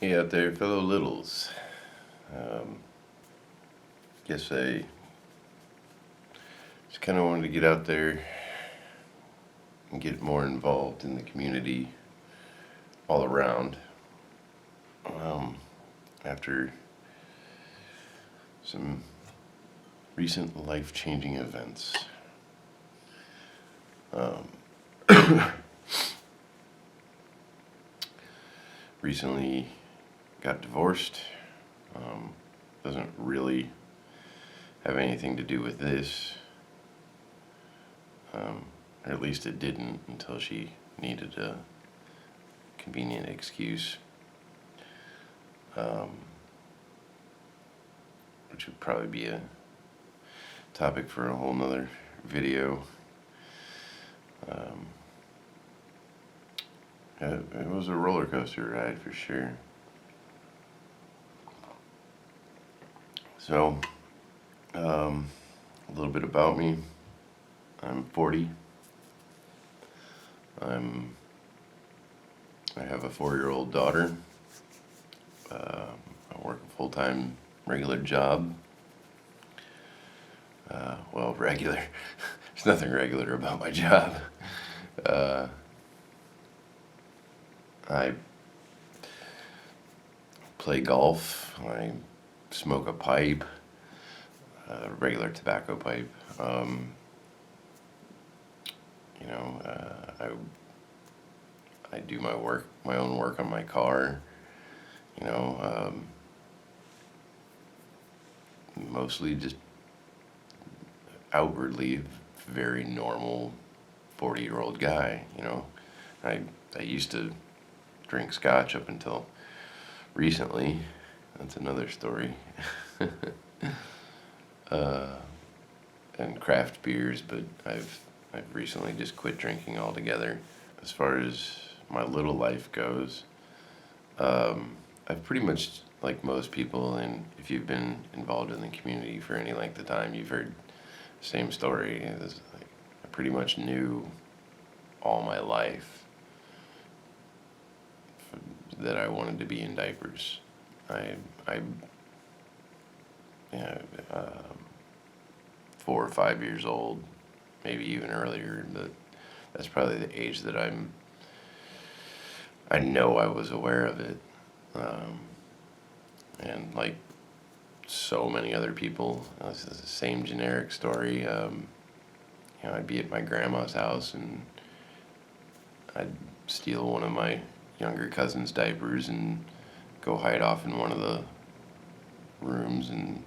Hey out there, fellow littles. Um, guess I just kind of wanted to get out there and get more involved in the community all around. Um, After some recent life-changing events. Um, Recently got divorced. Um, doesn't really have anything to do with this. Or at least it didn't until she needed a convenient excuse. Um, which would probably be a topic for a whole nother video. Um, it was a roller coaster ride for sure. So, a little bit about me. I'm 40. I have a 4-year-old daughter. I work a full-time regular job. Well, regular. There's nothing regular about my job. I play golf. I smoke a pipe, a regular tobacco pipe. You know, I do my own work on my car. You know, mostly just outwardly very normal 40-year-old guy. You know, I used to drink scotch up until recently. That's another story. And craft beers, but I've recently just quit drinking altogether. As far as my little life goes, I've pretty much, like most people, and if you've been involved in the community for any length of time, you've heard the same story. I pretty much knew all my life that I wanted to be in diapers. Yeah, 4 or 5 years old, maybe even earlier, but that's probably the age that I know I was aware of it. And like so many other people, this is the same generic story. You know, I'd be at my grandma's house and I'd steal one of my younger cousin's diapers and go hide off in one of the rooms and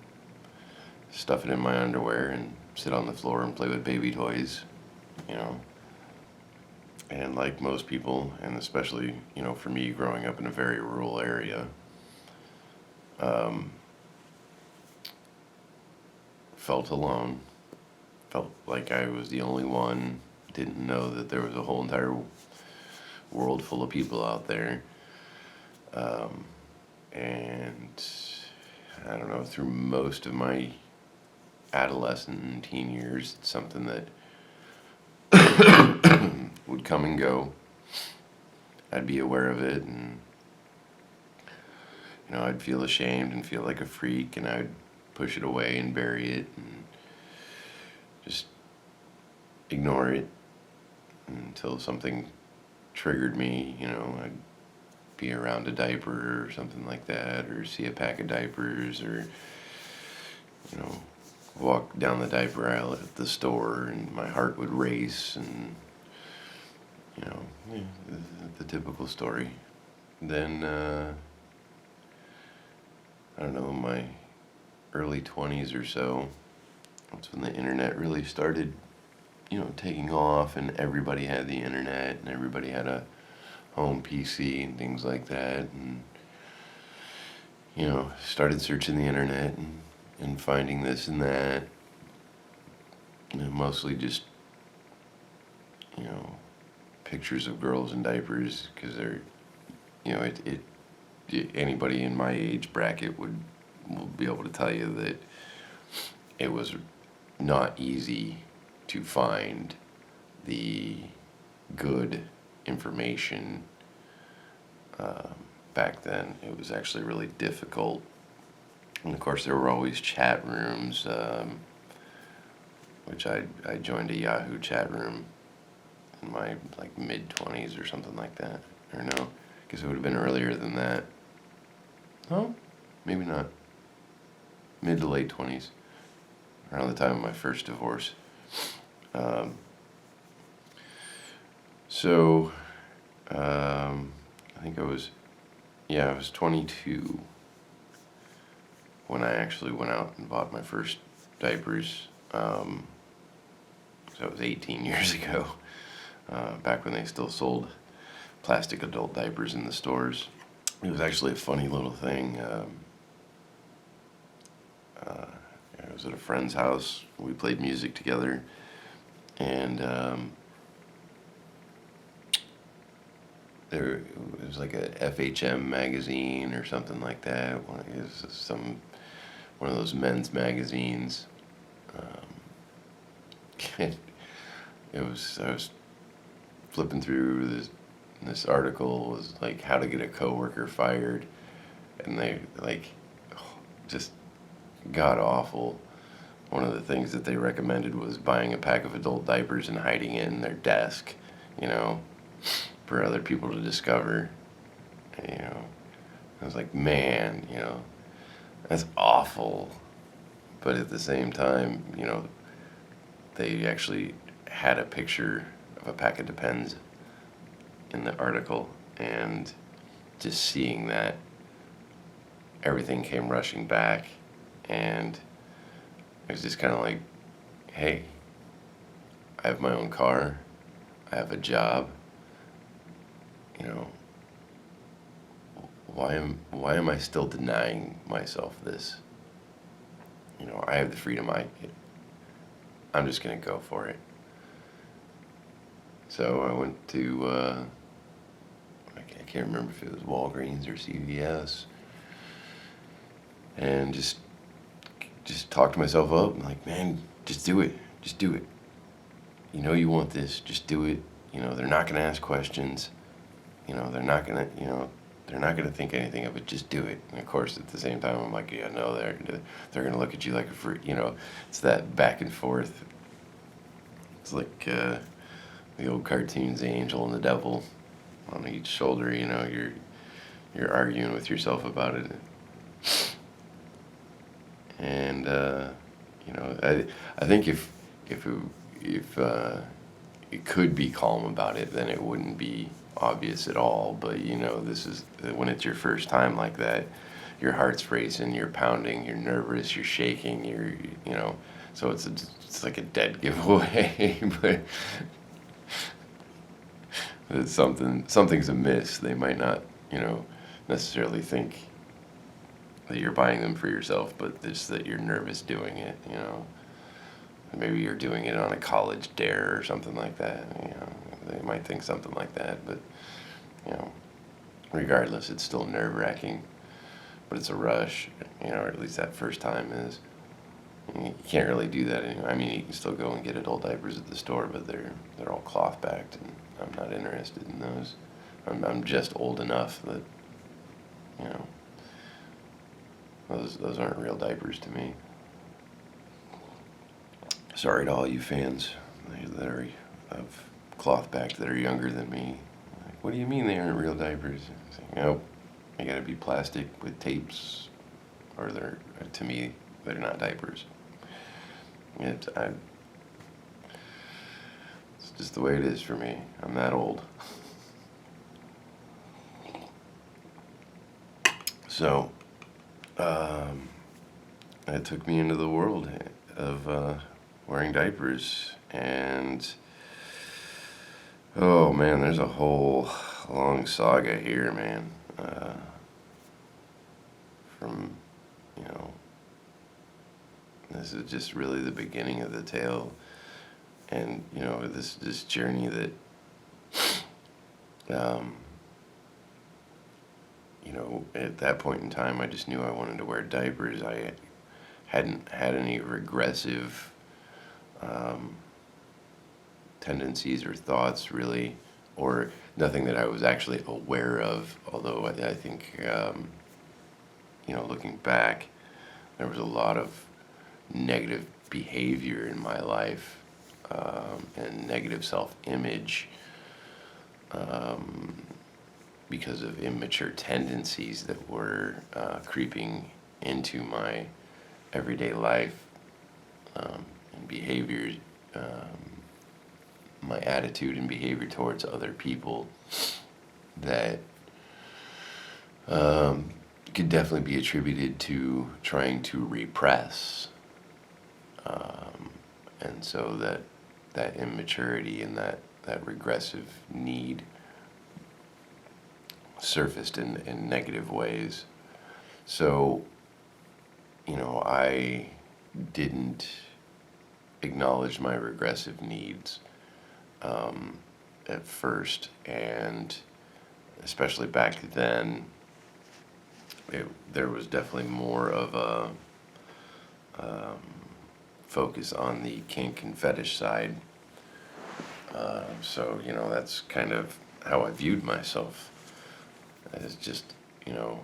stuff it in my underwear and sit on the floor and play with baby toys, you know. And like most people, and especially, you know, for me growing up in a very rural area, felt alone, felt like I was the only one, didn't know that there was a whole entire world full of people out there. And I don't know, through most of my adolescent and teen years, it's something that would come and go. I'd be aware of it, and you know, I'd feel ashamed and feel like a freak, and I'd push it away and bury it and just ignore it until something triggered me. You know, I'd be around a diaper or something like that, or see a pack of diapers, or you know, walk down the diaper aisle at the store and my heart would race, and you know, yeah, the typical story. Then I don't know, my early 20s or so, that's when the internet really started, you know, taking off, and everybody had the internet and everybody had a home PC and things like that, and you know, started searching the internet and finding this and that. You know, mostly just, you know, pictures of girls in diapers, because they're, you know, anybody in my age bracket will be able to tell you that it was not easy to find the good information back then. It was actually really difficult. And of course, there were always chat rooms, which I joined a Yahoo chat room in my like mid 20s or something like that. Or no, I guess it would have been earlier than that. No, maybe not. Mid to late 20s, around the time of my first divorce. Um, so, I think I was 22 when I actually went out and bought my first diapers. So that was 18 years ago, back when they still sold plastic adult diapers in the stores. It was actually a funny little thing. I was at a friend's house. We played music together, and there it was like a FHM magazine or something like that. It was one of those men's magazines. Um, I was flipping through this article was like how to get a coworker fired, and they like just god awful. One of the things that they recommended was buying a pack of adult diapers and hiding it in their desk, you know, for other people to discover. You know, I was like, man, that's awful. But at the same time, they actually had a picture of a pack of Depends in the article, and just seeing that, everything came rushing back, and it was just kind of like, hey, I have my own car, I have a job, you know, why am I still denying myself this? I have the freedom. I'm just gonna go for it. So I went to I can't remember if it was Walgreens or CVS, and just talked to myself up. I'm like, man, just do it. Just do it. You want this. Just do it. They're not gonna ask questions. They're not gonna think anything of it. Just do it. And of course, at the same time, I'm like, yeah, no, they're gonna look at you like a freak. It's that back and forth. It's like the old cartoons, the angel and the devil on each shoulder. You're arguing with yourself about it. And I think if it could be calm about it, then it wouldn't be obvious at all. But this is when it's your first time like that, your heart's racing, you're pounding, you're nervous, you're shaking, so it's like a dead giveaway. But something's amiss. They might not necessarily think that you're buying them for yourself, but just that you're nervous doing it. Maybe you're doing it on a college dare or something like that. They might think something like that, but regardless, it's still nerve-wracking. But it's a rush, or at least that first time is. You can't really do that anymore. I mean, you can still go and get adult diapers at the store, but they're all cloth backed, and I'm not interested in those. I'm just old enough that those aren't real diapers to me. Sorry to all you fans that are of cloth backed that are younger than me. Like, what do you mean they aren't real diapers? It's like, nope, they gotta be plastic with tapes, or to me, they're not diapers. It's just the way it is for me. I'm that old. So, it took me into the world of wearing diapers, and oh man, there's a whole long saga here, man. From this is just really the beginning of the tale, and this journey that at that point in time, I just knew I wanted to wear diapers. I hadn't had any regressive tendencies or thoughts really or nothing that I was actually aware of. Although I think, looking back, there was a lot of negative behavior in my life, and negative self-image, um, because of immature tendencies that were creeping into my everyday life, and behaviors, my attitude and behavior towards other people that could definitely be attributed to trying to repress. And so that immaturity and that regressive need surfaced in negative ways. So, I didn't acknowledge my regressive needs, at first, and especially back then, there was definitely more of a focus on the kink and fetish side. So, that's kind of how I viewed myself. As just, you know,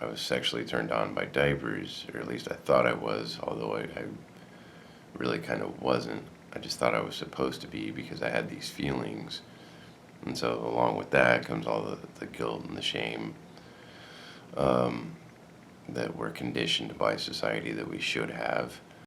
I was sexually turned on by diapers, or at least I thought I was, although I really kind of wasn't. I just thought I was supposed to be because I had these feelings. And so, along with that comes all the guilt and the shame, um, that we're conditioned by society that we should have.